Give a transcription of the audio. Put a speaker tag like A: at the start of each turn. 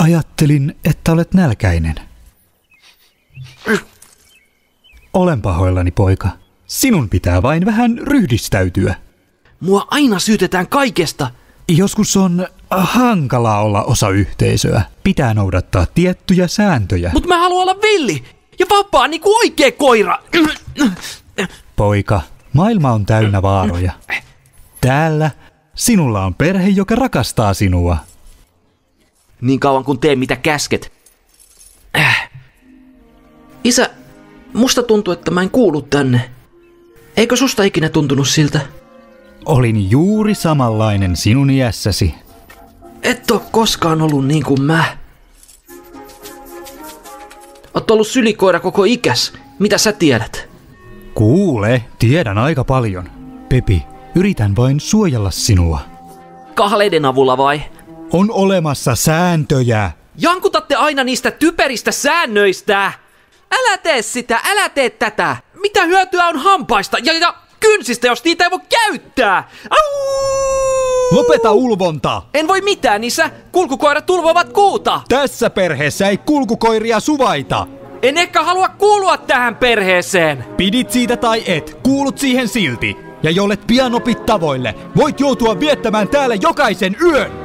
A: Ajattelin, että olet nälkäinen. Olen pahoillani, poika. Sinun pitää vain vähän ryhdistäytyä.
B: Mua aina syytetään kaikesta.
A: Joskus on hankalaa olla osa yhteisöä. Pitää noudattaa tiettyjä sääntöjä.
B: Mut mä haluan olla villi ja vapaa niinku oikea koira.
A: Poika, maailma on täynnä vaaroja. Täällä sinulla on perhe, joka rakastaa sinua.
B: Niin kauan kun teen mitä käsket. Isä, musta tuntuu, että mä en kuulu tänne. Eikö susta ikinä tuntunut siltä?
A: Olin juuri samanlainen sinun iässäsi.
B: Et oo koskaan ollut niin kuin mä. Oot ollut sylikoira koko ikäs. Mitä sä tiedät?
A: Kuule, tiedän aika paljon. Pepi, yritän vain suojella sinua.
B: Kahleiden avulla vai?
A: On olemassa sääntöjä.
B: Jankutatte aina niistä typeristä säännöistä. Älä tee sitä, älä tee tätä. Mitä hyötyä on hampaista ja kynsistä, jos niitä ei voi käyttää? Au!
A: Lopeta ulvonta!
B: En voi mitään, isä. Kulkukoirat ulvovat kuuta.
A: Tässä perheessä ei kulkukoiria suvaita.
B: En ehkä halua kuulua tähän perheeseen.
A: Pidit siitä tai et, kuulut siihen silti. Ja jollet pian opit tavoille, voit joutua viettämään täällä jokaisen yön.